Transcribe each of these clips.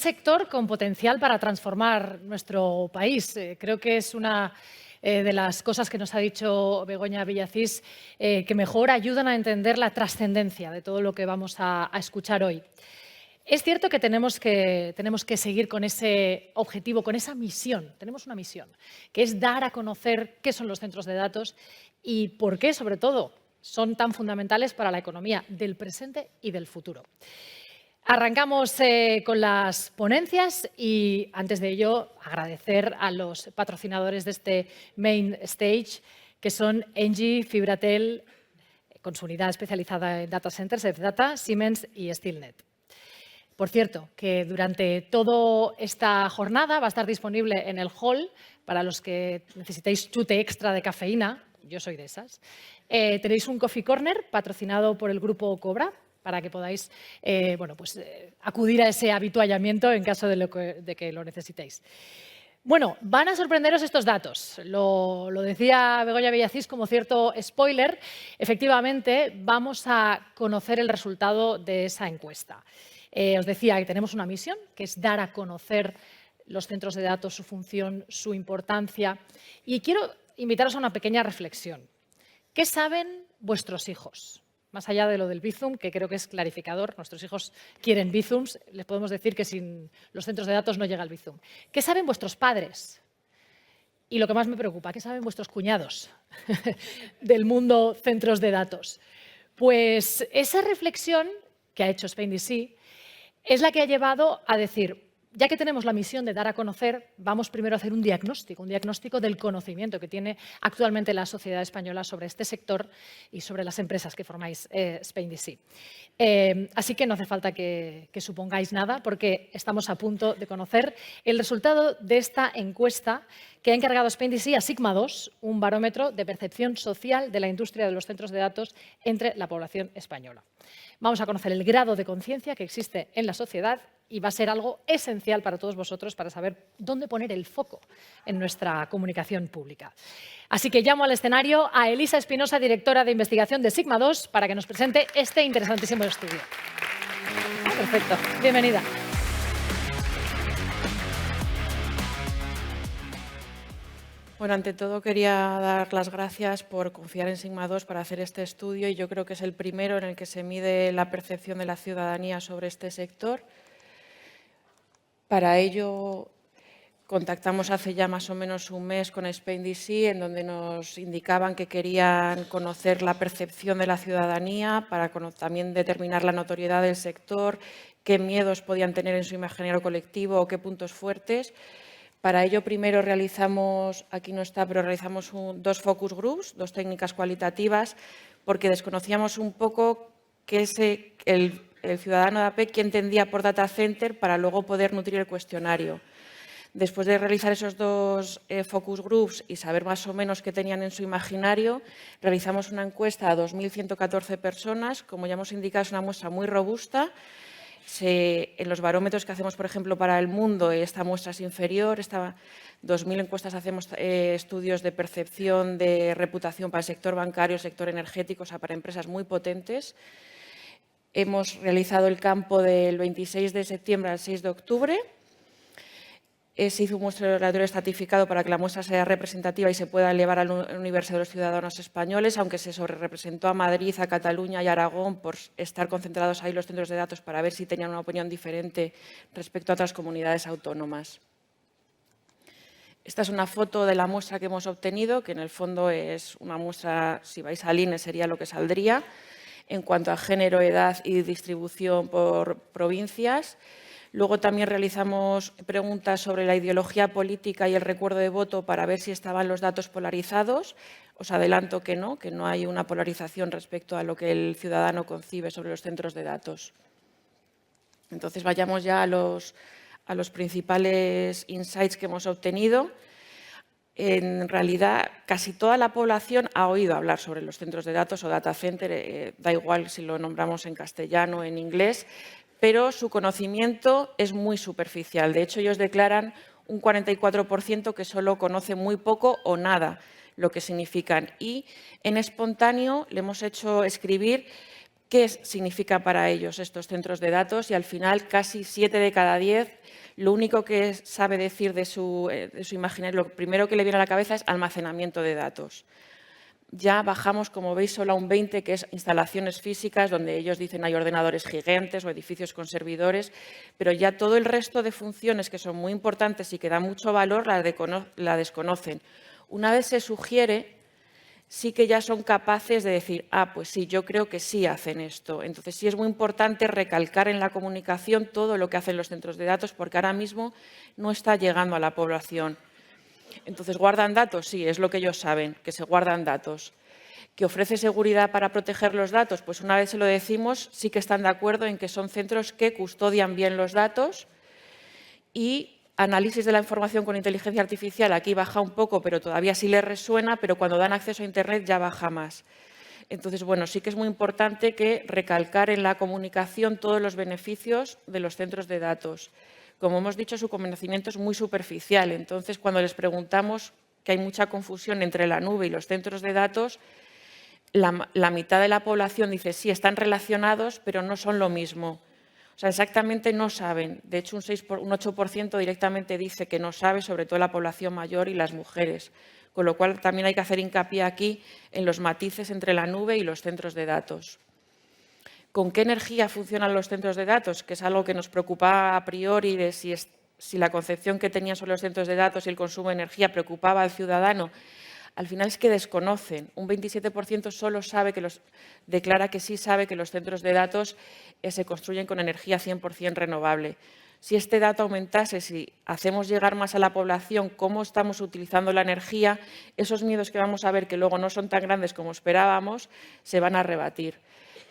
sector con potencial para transformar nuestro país. Creo que es una de las cosas que nos ha dicho Begoña Villacís que mejor ayudan a entender la trascendencia de todo lo que vamos a escuchar hoy. Es cierto que tenemos que seguir con ese objetivo, con esa misión. Tenemos una misión, que es dar a conocer qué son los centros de datos y por qué, sobre todo, son tan fundamentales para la economía del presente y del futuro. Arrancamos con las ponencias y, antes de ello, agradecer a los patrocinadores de este Main Stage, que son Engie, Fibratel, con su unidad especializada en data centers, Data, Siemens y Steelnet. Por cierto, que durante toda esta jornada va a estar disponible en el hall, para los que necesitéis chute extra de cafeína, yo soy de esas, tenéis un Coffee Corner patrocinado por el grupo Cobra, para que podáis acudir a ese habituallamiento en caso de que lo necesitéis. Bueno, van a sorprenderos estos datos. Lo decía Begoña Villacís como cierto spoiler. Efectivamente, vamos a conocer el resultado de esa encuesta. Os decía que tenemos una misión, que es dar a conocer los centros de datos, su función, su importancia. Y quiero invitaros a una pequeña reflexión. ¿Qué saben vuestros hijos? Más allá de lo del Bizum, que creo que es clarificador, nuestros hijos quieren Bizums, les podemos decir que sin los centros de datos no llega el Bizum. ¿Qué saben vuestros padres? Y lo que más me preocupa, ¿qué saben vuestros cuñados del mundo centros de datos? Pues esa reflexión que ha hecho SpainDC es la que ha llevado a decir, ya que tenemos la misión de dar a conocer, vamos primero a hacer un diagnóstico del conocimiento que tiene actualmente la sociedad española sobre este sector y sobre las empresas que formáis SpainDC. Así que no hace falta que supongáis nada, porque estamos a punto de conocer el resultado de esta encuesta que ha encargado SpainDC a Sigma 2, un barómetro de percepción social de la industria de los centros de datos entre la población española. Vamos a conocer el grado de conciencia que existe en la sociedad y va a ser algo esencial para todos vosotros para saber dónde poner el foco en nuestra comunicación pública. Así que llamo al escenario a Elisa Espinosa, directora de investigación de Sigma 2, para que nos presente este interesantísimo estudio. Perfecto, bienvenida. Bueno, ante todo quería dar las gracias por confiar en Sigma 2 para hacer este estudio y yo creo que es el primero en el que se mide la percepción de la ciudadanía sobre este sector. Para ello contactamos hace ya más o menos un mes con SpainDC, en donde nos indicaban que querían conocer la percepción de la ciudadanía para también determinar la notoriedad del sector, qué miedos podían tener en su imaginario colectivo o qué puntos fuertes. Para ello, primero realizamos, aquí no está, pero realizamos dos focus groups, dos técnicas cualitativas, porque desconocíamos un poco qué es el ciudadano de a pie, qué entendía por data center, para luego poder nutrir el cuestionario. Después de realizar esos dos focus groups y saber más o menos qué tenían en su imaginario, realizamos una encuesta a 2.114 personas. Como ya hemos indicado, es una muestra muy robusta. En los barómetros que hacemos, por ejemplo, para El Mundo, esta muestra es inferior. 2.000 encuestas hacemos estudios de percepción, de reputación para el sector bancario, el sector energético, o sea, para empresas muy potentes. Hemos realizado el campo del 26 de septiembre al 6 de octubre. Se hizo un muestreo estratificado para que la muestra sea representativa y se pueda elevar al universo de los ciudadanos españoles, aunque se sobrerepresentó a Madrid, a Cataluña y a Aragón por estar concentrados ahí los centros de datos para ver si tenían una opinión diferente respecto a otras comunidades autónomas. Esta es una foto de la muestra que hemos obtenido, que en el fondo es una muestra, si vais al INE sería lo que saldría, en cuanto a género, edad y distribución por provincias. Luego también realizamos preguntas sobre la ideología política y el recuerdo de voto para ver si estaban los datos polarizados. Os adelanto que no hay una polarización respecto a lo que el ciudadano concibe sobre los centros de datos. Entonces, vayamos ya a los principales insights que hemos obtenido. En realidad, casi toda la población ha oído hablar sobre los centros de datos o data center, da igual si lo nombramos en castellano o en inglés, pero su conocimiento es muy superficial. De hecho, ellos declaran un 44% que solo conoce muy poco o nada lo que significan. Y en espontáneo le hemos hecho escribir qué significa para ellos estos centros de datos y al final casi 7 de cada 10 lo único que sabe decir de su imaginario, lo primero que le viene a la cabeza es almacenamiento de datos. Ya bajamos, como veis, solo a un 20, que es instalaciones físicas, donde ellos dicen hay ordenadores gigantes o edificios con servidores, pero ya todo el resto de funciones que son muy importantes y que dan mucho valor la desconocen. Una vez se sugiere, sí que ya son capaces de decir, pues sí, yo creo que sí hacen esto. Entonces sí es muy importante recalcar en la comunicación todo lo que hacen los centros de datos, porque ahora mismo no está llegando a la población. Entonces, ¿guardan datos? Sí, es lo que ellos saben, que se guardan datos. ¿Que ofrece seguridad para proteger los datos? Pues una vez se lo decimos, sí que están de acuerdo en que son centros que custodian bien los datos y análisis de la información con inteligencia artificial, aquí baja un poco, pero todavía sí les resuena, pero cuando dan acceso a Internet ya baja más. Entonces, bueno, sí que es muy importante que recalcar en la comunicación todos los beneficios de los centros de datos. Como hemos dicho, su conocimiento es muy superficial. Entonces, cuando les preguntamos que hay mucha confusión entre la nube y los centros de datos, la mitad de la población dice sí, están relacionados, pero no son lo mismo. O sea, exactamente no saben. De hecho, un 8% directamente dice que no sabe, sobre todo la población mayor y las mujeres. Con lo cual, también hay que hacer hincapié aquí en los matices entre la nube y los centros de datos. ¿Con qué energía funcionan los centros de datos? Que es algo que nos preocupaba a priori de si la concepción que tenían sobre los centros de datos y el consumo de energía preocupaba al ciudadano. Al final es que desconocen. Un 27% solo declara que sí sabe que los centros de datos se construyen con energía 100% renovable. Si este dato aumentase, si hacemos llegar más a la población cómo estamos utilizando la energía, esos miedos que vamos a ver, que luego no son tan grandes como esperábamos, se van a rebatir.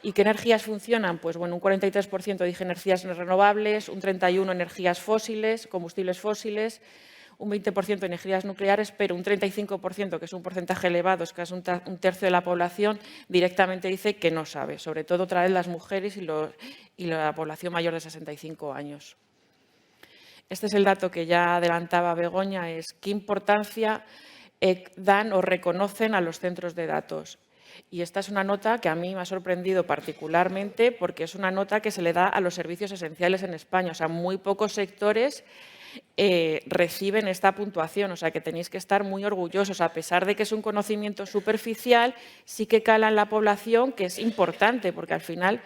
¿Y qué energías funcionan? Pues bueno, un 43% dije energías renovables, un 31% energías fósiles, combustibles fósiles, un 20% energías nucleares, pero un 35%, que es un porcentaje elevado, es casi un tercio de la población, directamente dice que no sabe, sobre todo otra vez las mujeres y la población mayor de 65 años. Este es el dato que ya adelantaba Begoña, es qué importancia dan o reconocen a los centros de datos. Y esta es una nota que a mí me ha sorprendido particularmente porque es una nota que se le da a los servicios esenciales en España. O sea, muy pocos sectores reciben esta puntuación. O sea, que tenéis que estar muy orgullosos. A pesar de que es un conocimiento superficial, sí que cala en la población, que es importante porque al final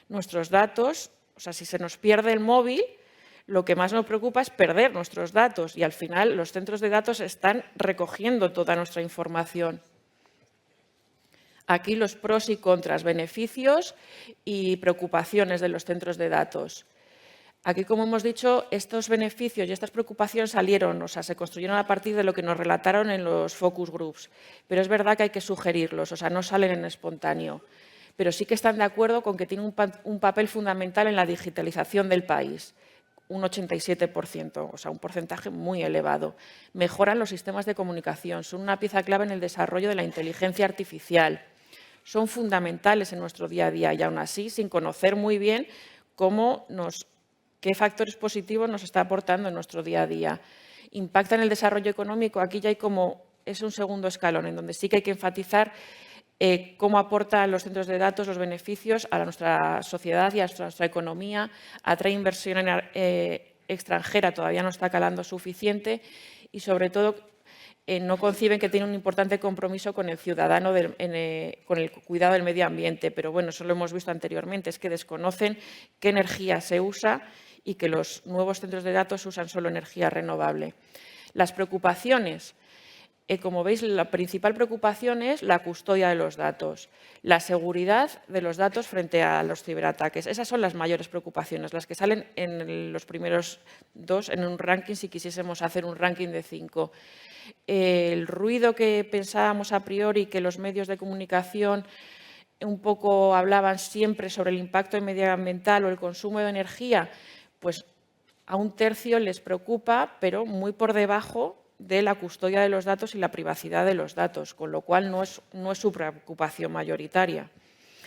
nuestros datos, o sea, si se nos pierde el móvil, lo que más nos preocupa es perder nuestros datos y al final los centros de datos están recogiendo toda nuestra información. Aquí los pros y contras, beneficios y preocupaciones de los centros de datos. Aquí, como hemos dicho, estos beneficios y estas preocupaciones salieron, o sea, se construyeron a partir de lo que nos relataron en los focus groups. Pero es verdad que hay que sugerirlos, o sea, no salen en espontáneo. Pero sí que están de acuerdo con que tienen un papel fundamental en la digitalización del país. Un 87%, o sea, un porcentaje muy elevado. Mejoran los sistemas de comunicación, son una pieza clave en el desarrollo de la inteligencia artificial. Son fundamentales en nuestro día a día y aún así, sin conocer muy bien qué factores positivos nos está aportando en nuestro día a día. Impacta en el desarrollo económico, aquí ya es un segundo escalón en donde sí que hay que enfatizar cómo aportan los centros de datos los beneficios a nuestra sociedad y a nuestra economía, atrae inversión extranjera, todavía no está calando suficiente y sobre todo no conciben que tiene un importante compromiso con el ciudadano, con el cuidado del medio ambiente. Pero bueno, eso lo hemos visto anteriormente, es que desconocen qué energía se usa y que los nuevos centros de datos usan solo energía renovable. Las preocupaciones. Como veis, la principal preocupación es la custodia de los datos, la seguridad de los datos frente a los ciberataques. Esas son las mayores preocupaciones, las que salen en los primeros dos en un ranking, si quisiésemos hacer un ranking de 5. El ruido que pensábamos a priori que los medios de comunicación un poco hablaban siempre sobre el impacto medioambiental o el consumo de energía, pues a un tercio les preocupa, pero muy por debajo de la custodia de los datos y la privacidad de los datos, con lo cual no es su preocupación mayoritaria.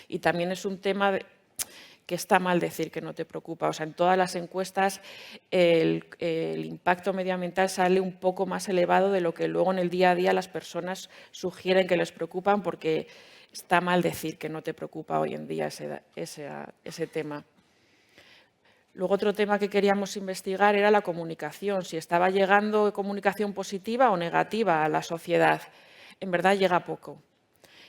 Y también es un tema que está mal decir que no te preocupa. O sea, en todas las encuestas el impacto medioambiental sale un poco más elevado de lo que luego en el día a día las personas sugieren que les preocupan, porque está mal decir que no te preocupa hoy en día ese tema. Luego, otro tema que queríamos investigar era la comunicación, si estaba llegando comunicación positiva o negativa a la sociedad. En verdad llega poco.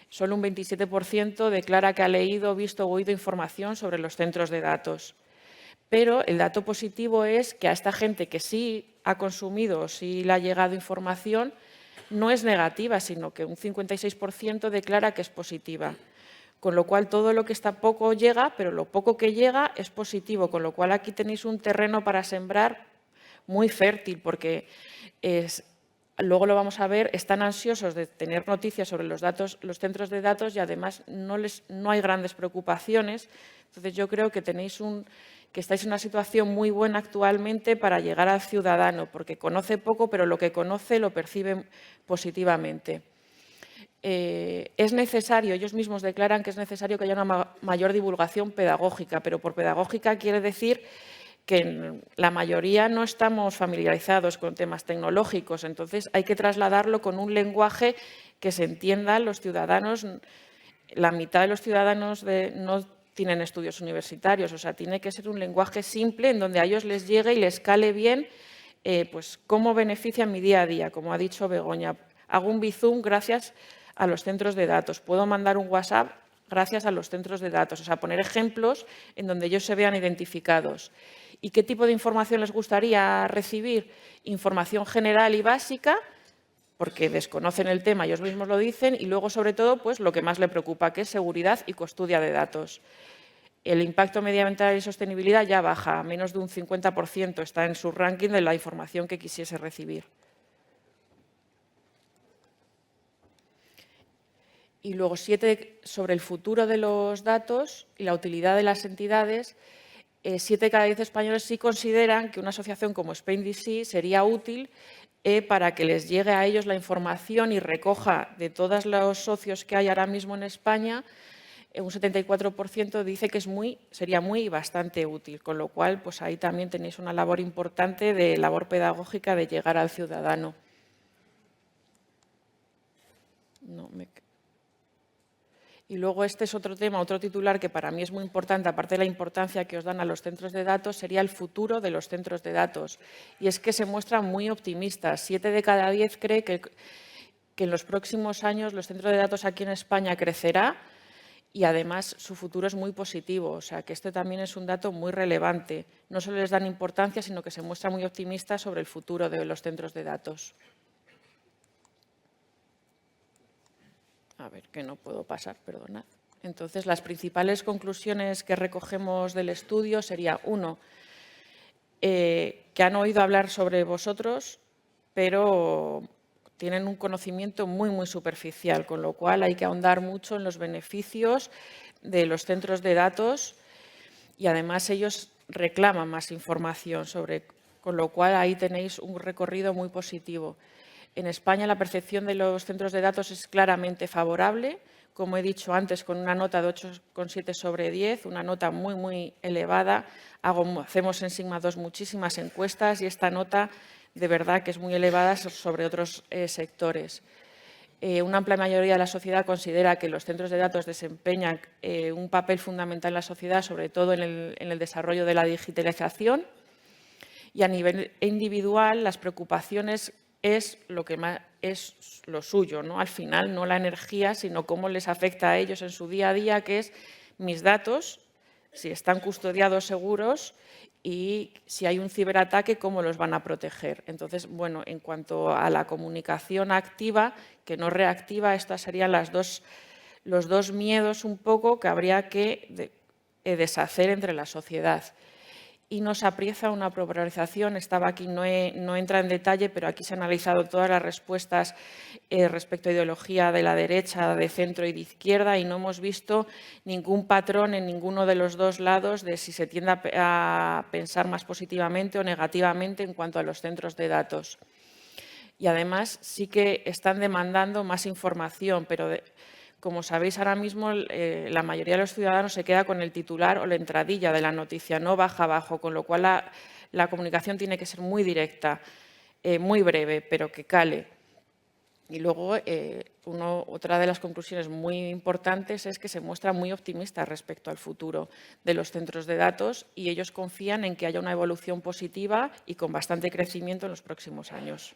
Solo un 27% declara que ha leído, visto o oído información sobre los centros de datos. Pero el dato positivo es que a esta gente que sí ha consumido o sí le ha llegado información, no es negativa, sino que un 56% declara que es positiva. Con lo cual, todo lo que está poco llega, pero lo poco que llega es positivo. Con lo cual, aquí tenéis un terreno para sembrar muy fértil, porque luego lo vamos a ver, están ansiosos de tener noticias sobre los centros de datos, y además no hay grandes preocupaciones. Entonces, yo creo que estáis en una situación muy buena actualmente para llegar al ciudadano, porque conoce poco, pero lo que conoce lo percibe positivamente. Es necesario, ellos mismos declaran que es necesario que haya una mayor divulgación pedagógica, pero por pedagógica quiere decir que la mayoría no estamos familiarizados con temas tecnológicos, entonces hay que trasladarlo con un lenguaje que se entienda los ciudadanos. La mitad de los ciudadanos no tienen estudios universitarios, o sea, tiene que ser un lenguaje simple en donde a ellos les llegue y les cale bien pues cómo beneficia mi día a día, como ha dicho Begoña. Hago un Bizum gracias a los centros de datos, puedo mandar un WhatsApp gracias a los centros de datos, o sea, poner ejemplos en donde ellos se vean identificados. ¿Y qué tipo de información les gustaría recibir? Información general y básica, porque desconocen el tema, ellos mismos lo dicen, y luego, sobre todo, pues lo que más le preocupa, que es seguridad y custodia de datos. El impacto medioambiental y sostenibilidad ya baja, a menos de un 50% está en su ranking de la información que quisiese recibir. Y luego, 7, sobre el futuro de los datos y la utilidad de las entidades. 7 de cada 10 españoles sí consideran que una asociación como SpainDC sería útil para que les llegue a ellos la información y recoja de todos los socios que hay ahora mismo en España. Un 74% dice que sería muy y bastante útil, con lo cual pues ahí también tenéis una labor importante de labor pedagógica de llegar al ciudadano. Y luego este es otro tema, otro titular que para mí es muy importante, aparte de la importancia que os dan a los centros de datos, sería el futuro de los centros de datos. Y es que se muestran muy optimistas. 7 de cada 10 cree que en los próximos años los centros de datos aquí en España crecerá, y además su futuro es muy positivo. O sea, que este también es un dato muy relevante. No solo les dan importancia, sino que se muestra muy optimista sobre el futuro de los centros de datos. A ver, que no puedo pasar, perdonad. Entonces, las principales conclusiones que recogemos del estudio sería, 1, que han oído hablar sobre vosotros, pero tienen un conocimiento muy, muy superficial, con lo cual hay que ahondar mucho en los beneficios de los centros de datos, y además ellos reclaman más información con lo cual ahí tenéis un recorrido muy positivo. En España la percepción de los centros de datos es claramente favorable, como he dicho antes, con una nota de 8,7 sobre 10, una nota muy, muy elevada. Hacemos en Sigma 2 muchísimas encuestas y esta nota de verdad que es muy elevada sobre otros sectores. Una amplia mayoría de la sociedad considera que los centros de datos desempeñan un papel fundamental en la sociedad, sobre todo en el desarrollo de la digitalización. Y a nivel individual, las preocupaciones es lo que más es lo suyo, ¿no? Al final, no la energía, sino cómo les afecta a ellos en su día a día, que es mis datos, si están custodiados, seguros, y si hay un ciberataque, cómo los van a proteger. Entonces, bueno, en cuanto a la comunicación activa, que no reactiva, estas serían los dos miedos un poco que habría que deshacer entre la sociedad. Y nos aprieta una polarización, estaba aquí, no entra en detalle, pero aquí se han analizado todas las respuestas respecto a ideología de la derecha, de centro y de izquierda, y no hemos visto ningún patrón en ninguno de los dos lados de si se tiende a pensar más positivamente o negativamente en cuanto a los centros de datos. Y además sí que están demandando más información, pero como sabéis, ahora mismo la mayoría de los ciudadanos se queda con el titular o la entradilla de la noticia, no baja abajo, con lo cual la comunicación tiene que ser muy directa, muy breve, pero que cale. Y luego, otra de las conclusiones muy importantes es que se muestra muy optimista respecto al futuro de los centros de datos y ellos confían en que haya una evolución positiva y con bastante crecimiento en los próximos años.